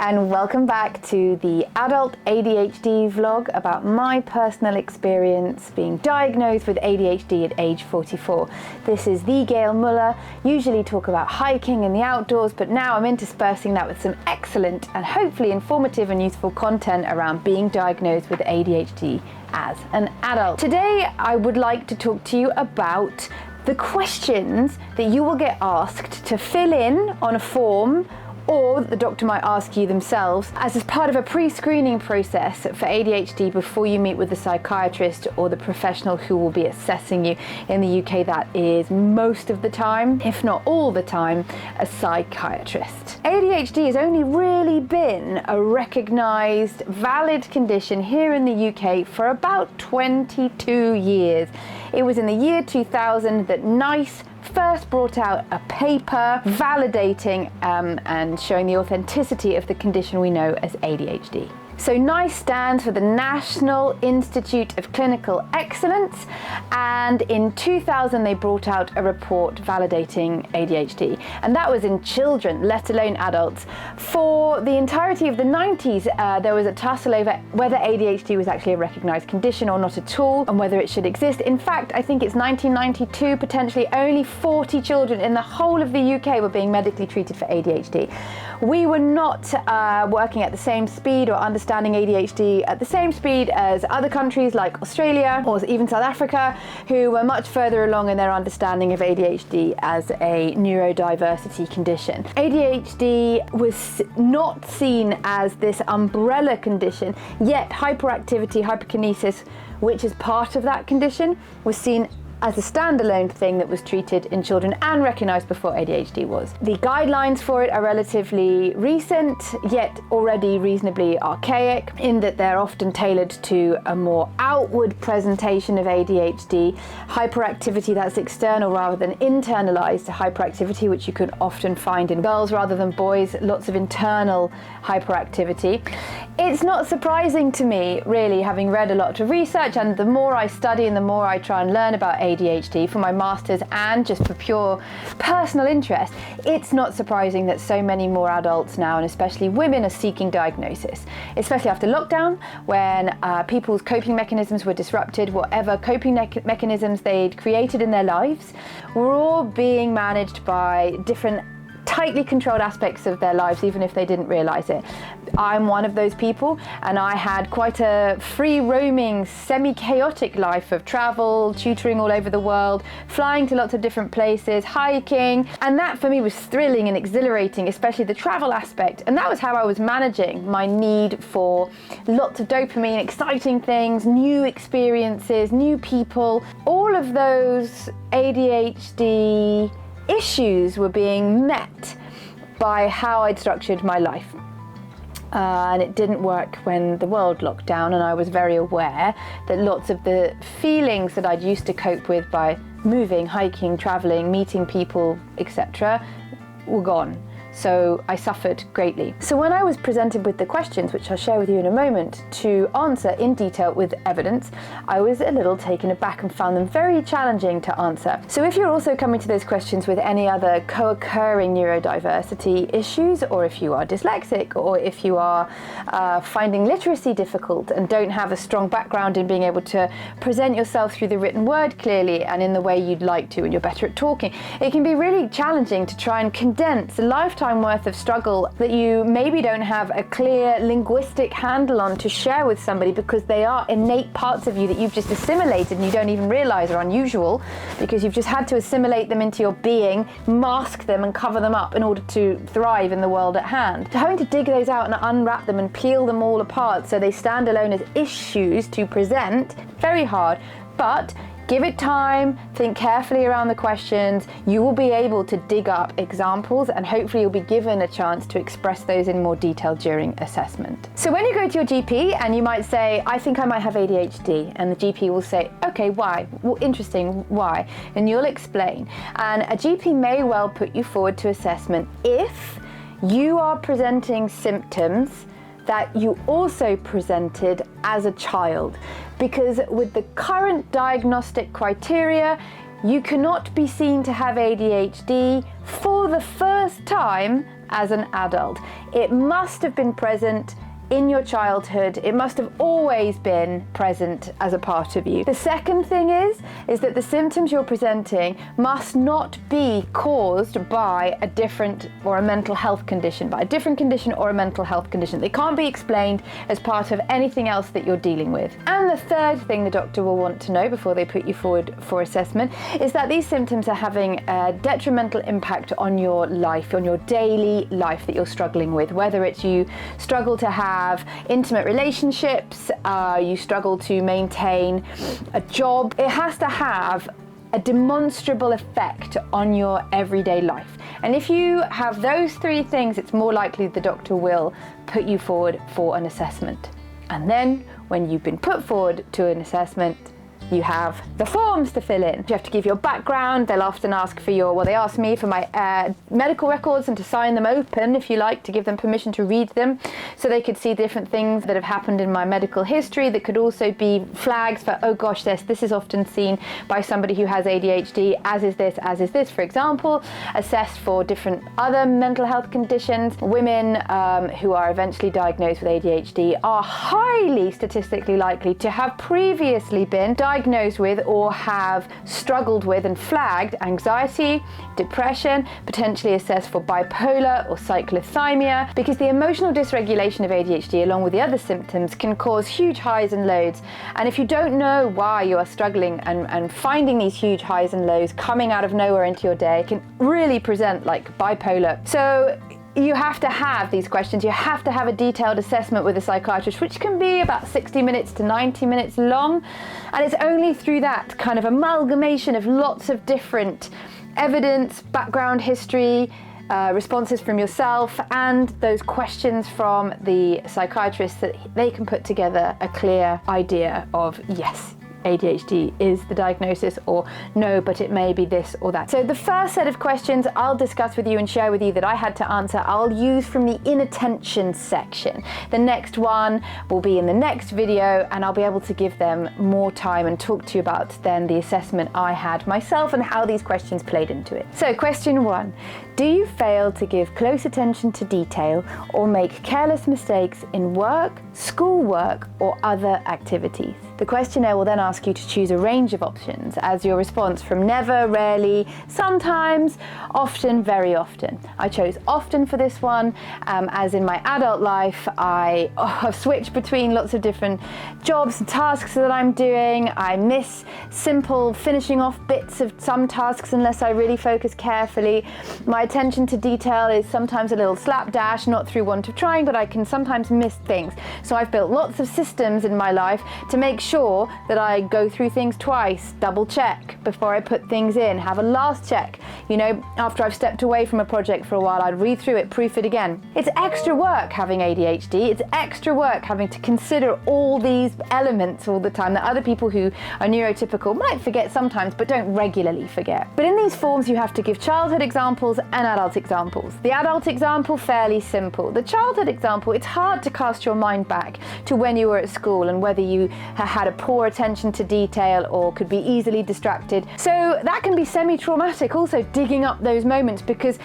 and welcome back to the adult ADHD vlog about my personal experience being diagnosed with ADHD at age 44. This is the Gail Muller. Usually talk about hiking and the outdoors, but now I'm interspersing that with some excellent and hopefully informative and useful content around being diagnosed with ADHD as an adult. Today I would like to talk to you about the questions that you will get asked to fill in on a form, or the doctor might ask you themselves as part of a pre-screening process for ADHD before you meet with the psychiatrist or the professional who will be assessing you. In the UK, that is most of the time, if not all the time, a psychiatrist. ADHD has only really been a recognised, valid condition here in the UK for about 22 years. It was in the year 2000 that NICE first brought out a paper validating and showing the authenticity of the condition we know as ADHD. So NICE stands for the National Institute of Clinical Excellence, and in 2000 they brought out a report validating ADHD, and that was in children, let alone adults. For the entirety of the 90s there was a tussle over whether ADHD was actually a recognised condition or not at all, and whether it should exist. In fact, I think it's 1992, potentially only 40 children in the whole of the UK were being medically treated for ADHD. We were not working at the same speed or understanding ADHD at the same speed as other countries like Australia or even South Africa, who were much further along in their understanding of ADHD as a neurodiversity condition. ADHD was not seen as this umbrella condition, yet hyperactivity, hyperkinesis, which is part of that condition, was seen as a standalone thing that was treated in children and recognised before ADHD was. The guidelines for it are relatively recent, yet already reasonably archaic, in that they're often tailored to a more outward presentation of ADHD. Hyperactivity that's external rather than internalised hyperactivity, which you could often find in girls rather than boys, lots of internal hyperactivity. It's not surprising to me, really, having read a lot of research, and the more I study and the more I try and learn about ADHD for my masters and just for pure personal interest, it's not surprising that so many more adults now, and especially women, are seeking diagnosis, especially after lockdown, when people's coping mechanisms were disrupted. Whatever coping mechanisms they'd created in their lives were all being managed by different tightly controlled aspects of their lives, even if they didn't realise it. I'm one of those people, and I had quite a free-roaming, semi-chaotic life of travel, tutoring all over the world, flying to lots of different places, hiking, and that for me was thrilling and exhilarating, especially the travel aspect. And that was how I was managing my need for lots of dopamine, exciting things, new experiences, new people. All of those ADHD issues were being met by how I'd structured my life. And it didn't work when the world locked down, and I was very aware that lots of the feelings that I'd used to cope with by moving, hiking, traveling, meeting people, etc., were gone. So I suffered greatly. So when I was presented with the questions, which I'll share with you in a moment, to answer in detail with evidence, I was a little taken aback and found them very challenging to answer. So if you're also coming to those questions with any other co-occurring neurodiversity issues, or if you are dyslexic, or if you are finding literacy difficult and don't have a strong background in being able to present yourself through the written word clearly and in the way you'd like to, and you're better at talking, it can be really challenging to try and condense a lifetime worth of struggle that you maybe don't have a clear linguistic handle on to share with somebody, because they are innate parts of you that you've just assimilated and you don't even realise are unusual, because you've just had to assimilate them into your being, mask them and cover them up in order to thrive in the world at hand. So having to dig those out and unwrap them and peel them all apart so they stand alone as issues to present, very hard. But give it time, think carefully around the questions. You will be able to dig up examples, and hopefully you'll be given a chance to express those in more detail during assessment. So when you go to your GP and you might say, I think I might have ADHD, and the GP will say, okay, why? Well, interesting, why? And you'll explain. And a GP may well put you forward to assessment if you are presenting symptoms that you also presented as a child, because with the current diagnostic criteria, you cannot be seen to have ADHD for the first time as an adult. It must have been present in your childhood. It must have always been present as a part of you. The second thing is that the symptoms you're presenting must not be caused by a different or a mental health condition, by a different condition or a mental health condition. They can't be explained as part of anything else that you're dealing with. And the third thing the doctor will want to know before they put you forward for assessment is that these symptoms are having a detrimental impact on your life, on your daily life that you're struggling with, whether it's you struggle to have intimate relationships, you struggle to maintain a job. It has to have a demonstrable effect on your everyday life. And if you have those three things, it's more likely the doctor will put you forward for an assessment. And then when you've been put forward to an assessment, you have the forms to fill in. You have to give your background. They'll often ask for they ask me for my medical records and to sign them open, if you like, to give them permission to read them, so they could see different things that have happened in my medical history that could also be flags for, oh gosh, this is often seen by somebody who has ADHD, as is this, for example, assessed for different other mental health conditions. Women who are eventually diagnosed with ADHD are highly statistically likely to have previously been diagnosed with or have struggled with and flagged anxiety, depression, potentially assessed for bipolar or cyclothymia, because the emotional dysregulation of ADHD, along with the other symptoms, can cause huge highs and lows. And if you don't know why you are struggling and finding these huge highs and lows coming out of nowhere into your day, can really present like bipolar. So you have to have these questions. You have to have a detailed assessment with a psychiatrist, which can be about 60 minutes to 90 minutes long. And it's only through that kind of amalgamation of lots of different evidence, background history, responses from yourself, and those questions from the psychiatrist that they can put together a clear idea of, yes, ADHD is the diagnosis, or no, but it may be this or that. So the first set of questions I'll discuss with you and share with you that I had to answer, I'll use from the inattention section. The next one will be in the next video, and I'll be able to give them more time and talk to you about then the assessment I had myself and how these questions played into it. So question 1, do you fail to give close attention to detail or make careless mistakes in work, schoolwork, or other activities? The questionnaire will then ask you to choose a range of options as your response from never, rarely, sometimes, often, very often. I chose often for this one, as in my adult life I have switched between lots of different jobs and tasks that I'm doing. I miss simple finishing off bits of some tasks unless I really focus carefully. My attention to detail is sometimes a little slapdash, not through want of trying, but I can sometimes miss things. So I've built lots of systems in my life to make sure that I go through things twice, double check before I put things in, have a last check. You know, after I've stepped away from a project for a while, I'd read through it, proof it again. It's extra work having ADHD. It's extra work having to consider all these elements all the time that other people who are neurotypical might forget sometimes, but don't regularly forget. But in these forms, you have to give childhood examples and adult examples. The adult example, fairly simple. The childhood example, it's hard to cast your mind back to when you were at school and whether you had a poor attention to detail or could be easily distracted. So that can be semi-traumatic, also digging up those moments, because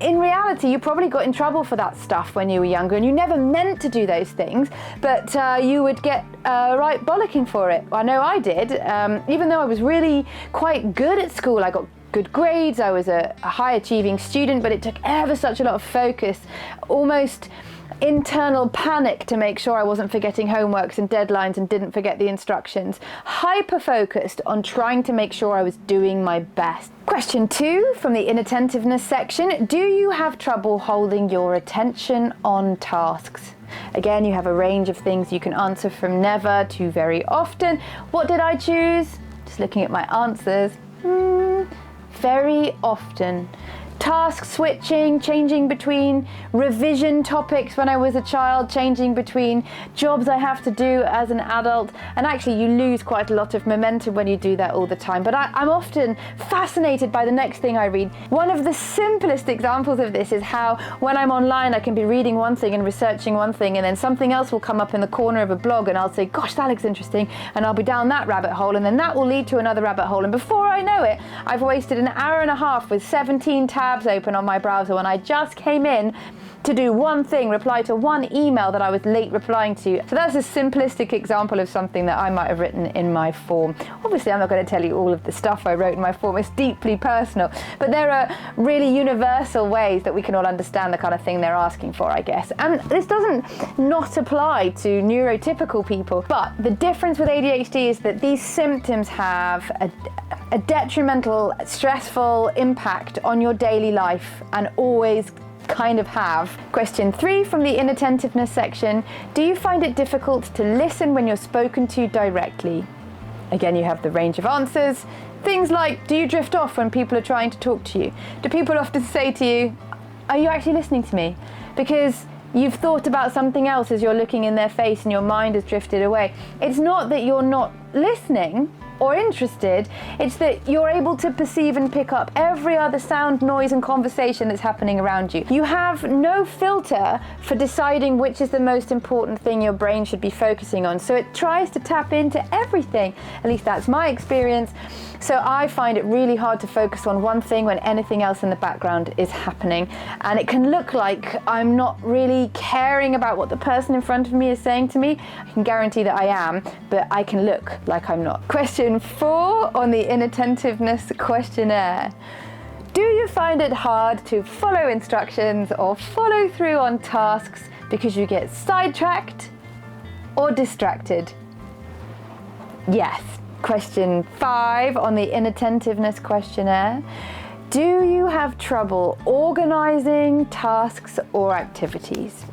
in reality, you probably got in trouble for that stuff when you were younger and you never meant to do those things, but you would get right bollocking for it. I know I did. Even though I was really quite good at school, I got good grades, I was a high achieving student, but it took ever such a lot of focus, almost internal panic to make sure I wasn't forgetting homeworks and deadlines and didn't forget the instructions. Hyper focused on trying to make sure I was doing my best. Question 2 from the inattentiveness section. Do you have trouble holding your attention on tasks? Again, you have a range of things you can answer from never to very often. What did I choose? Just looking at my answers. Very often. Task switching, changing between revision topics when I was a child, changing between jobs I have to do as an adult, and actually you lose quite a lot of momentum when you do that all the time. But I'm often fascinated by the next thing I read. One of the simplest examples of this is how when I'm online I can be reading one thing and researching one thing, and then something else will come up in the corner of a blog and I'll say, gosh, that looks interesting, and I'll be down that rabbit hole, and then that will lead to another rabbit hole, and before I know it, I've wasted an hour and a half with 17 tabs tabs open on my browser when I just came in to do one thing, reply to one email that I was late replying to. So that's a simplistic example of something that I might have written in my form. Obviously, I'm not going to tell you all of the stuff I wrote in my form. It's deeply personal. But there are really universal ways that we can all understand the kind of thing they're asking for, I guess. And this doesn't not apply to neurotypical people. But the difference with ADHD is that these symptoms have a detrimental, stressful impact on your daily life and always kind of have. Question 3 from the inattentiveness section. Do you find it difficult to listen when you're spoken to directly? Again, you have the range of answers. Things like, do you drift off when people are trying to talk to you? Do people often say to you, are you actually listening to me? Because you've thought about something else as you're looking in their face and your mind has drifted away. It's not that you're not listening or interested, it's that you're able to perceive and pick up every other sound, noise and conversation that's happening around you. You have no filter for deciding which is the most important thing your brain should be focusing on, so it tries to tap into everything. At least that's my experience. So I find it really hard to focus on one thing when anything else in the background is happening, and it can look like I'm not really caring about what the person in front of me is saying to me. I can guarantee that I am, but I can look like I'm not. Question 4 on the inattentiveness questionnaire. Do you find it hard to follow instructions or follow through on tasks because you get sidetracked or distracted? Yes. Question 5 on the inattentiveness questionnaire. Do you have trouble organising tasks or activities?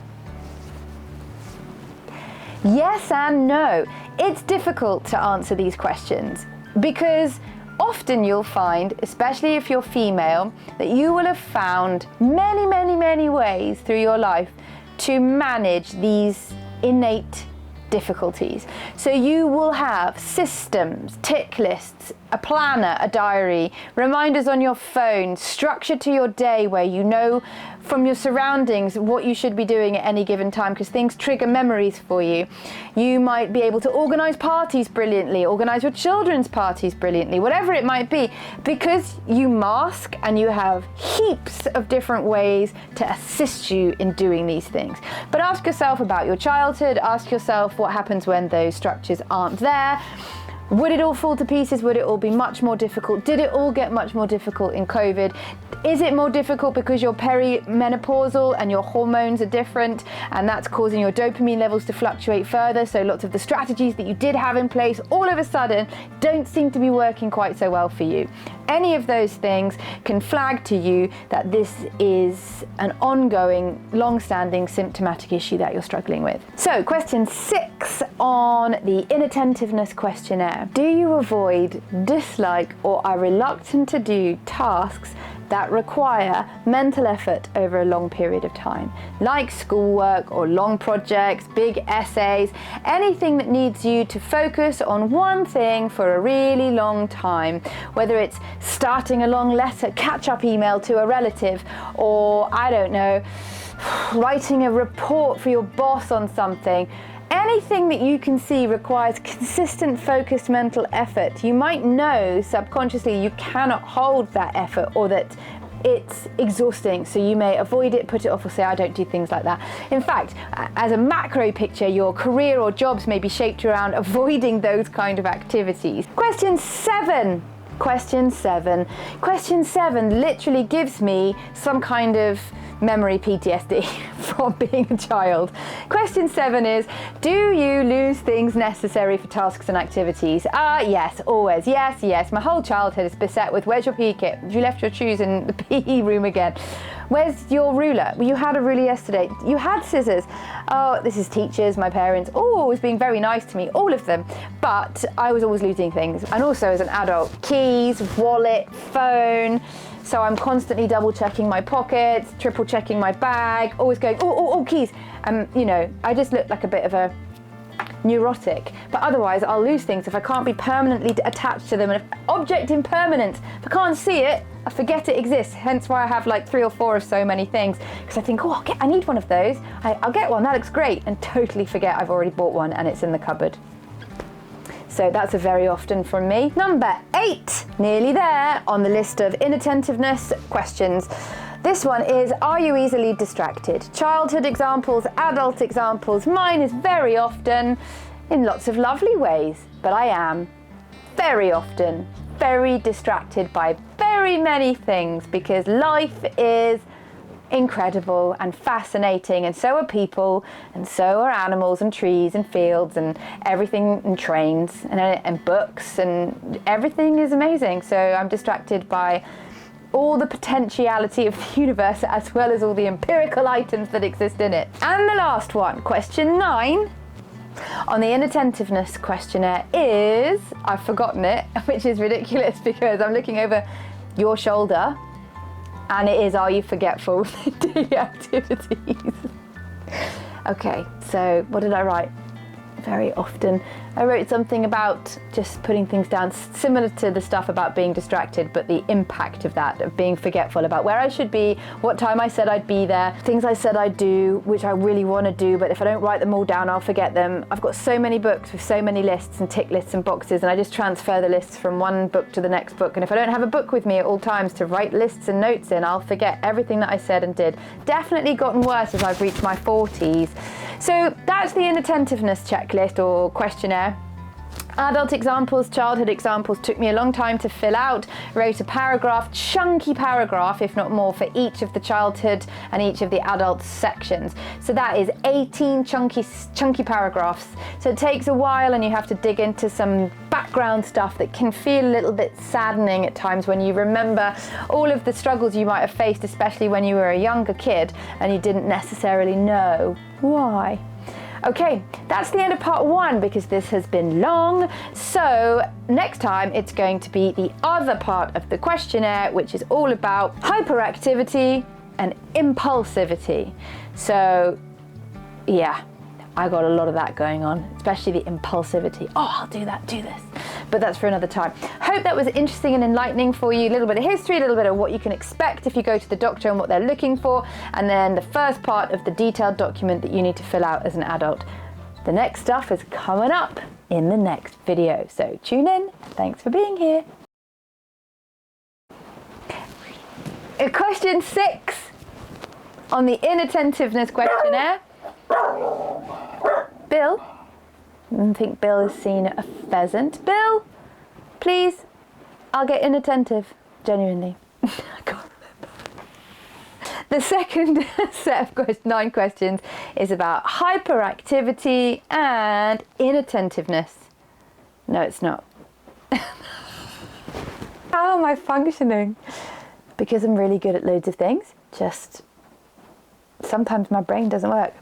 Yes and no. It's difficult to answer these questions because often you'll find, especially if you're female, that you will have found many ways through your life to manage these innate difficulties. So you will have systems, tick lists, a planner, a diary, reminders on your phone, structure to your day where you know from your surroundings what you should be doing at any given time because things trigger memories for you. You might be able to organise parties brilliantly, organise your children's parties brilliantly, whatever it might be, because you mask and you have heaps of different ways to assist you in doing these things. But ask yourself about your childhood, ask yourself what happens when those structures aren't there. Would it all fall to pieces? Would it all be much more difficult? Did it all get much more difficult in COVID? Is it more difficult because you're perimenopausal and your hormones are different and that's causing your dopamine levels to fluctuate further? So lots of the strategies that you did have in place all of a sudden don't seem to be working quite so well for you. Any of those things can flag to you that this is an ongoing, long-standing symptomatic issue that you're struggling with. So, question 6 on the inattentiveness questionnaire. Do you avoid, dislike, or are reluctant to do tasks that require mental effort over a long period of time, like schoolwork or long projects, big essays, anything that needs you to focus on one thing for a really long time, whether it's starting a long letter, catch-up email to a relative, or I don't know, writing a report for your boss on something. Anything that you can see requires consistent, focused mental effort. You might know subconsciously you cannot hold that effort or that it's exhausting, so you may avoid it, put it off, or say, I don't do things like that. In fact, as a macro picture, your career or jobs may be shaped around avoiding those kind of activities. Question 7. Question 7 literally gives me some kind of memory PTSD from being a child. Question 7 is, do you lose things necessary for tasks and activities? Yes, always. Yes. My whole childhood is beset with, where's your PE kit? You left your shoes in the PE room again. Where's your ruler? Well, you had a ruler yesterday. You had scissors. Oh, this is teachers, my parents, always being very nice to me, all of them. But I was always losing things. And also as an adult, keys, wallet, phone. So I'm constantly double checking my pockets, triple checking my bag, always going, oh, keys. You know, I just look like a bit of a neurotic, but otherwise I'll lose things if I can't be permanently attached to them. And if object impermanence, if I can't see it, I forget it exists. Hence why I have like 3 or 4 of so many things, because I think, I need one of those. I'll get one, that looks great, and totally forget I've already bought one and it's in the cupboard. So that's a very often from me. Number 8, nearly there on the list of inattentiveness questions. This one is, are you easily distracted? Childhood examples, adult examples. Mine is very often in lots of lovely ways, but I am very often very distracted by very many things because life is incredible and fascinating, and so are people, and so are animals and trees and fields and everything, and trains and books, and everything is amazing. So I'm distracted by all the potentiality of the universe as well as all the empirical items that exist in it. And the last one, question 9 on the inattentiveness questionnaire is, I've forgotten it, which is ridiculous because I'm looking over your shoulder, and it is, are you forgetful with daily activities? Okay, so what did I write? Very often I wrote something about just putting things down, similar to the stuff about being distracted, but the impact of that, of being forgetful about where I should be, what time I said I'd be there, things I said I'd do, which I really want to do, but if I don't write them all down, I'll forget them. I've got so many books with so many lists and tick lists and boxes, and I just transfer the lists from one book to the next book. And if I don't have a book with me at all times to write lists and notes in, I'll forget everything that I said and did. Definitely gotten worse as I've reached my 40s. So that's the inattentiveness checklist or questionnaire. Adult examples, childhood examples took me a long time to fill out. Wrote a paragraph, chunky paragraph, if not more, for each of the childhood and each of the adult sections. So that is 18 chunky paragraphs. So it takes a while, and you have to dig into some background stuff that can feel a little bit saddening at times when you remember all of the struggles you might have faced, especially when you were a younger kid and you didn't necessarily know why. Okay, that's the end of part 1 because this has been long. So next time it's going to be the other part of the questionnaire, which is all about hyperactivity and impulsivity. So yeah, I got a lot of that going on, especially the impulsivity. Oh, I'll do that, do this. But that's for another time. Hope that was interesting and enlightening for you. A little bit of history, a little bit of what you can expect if you go to the doctor and what they're looking for, and then the first part of the detailed document that you need to fill out as an adult. The next stuff is coming up in the next video. So tune in. Thanks for being here. Question 6 on the inattentiveness questionnaire. Bill? I think Bill has seen a pheasant. Bill, please, I'll get inattentive, genuinely. I can't remember. The second set of 9 questions is about hyperactivity and inattentiveness. No, it's not. How am I functioning? Because I'm really good at loads of things, just sometimes my brain doesn't work.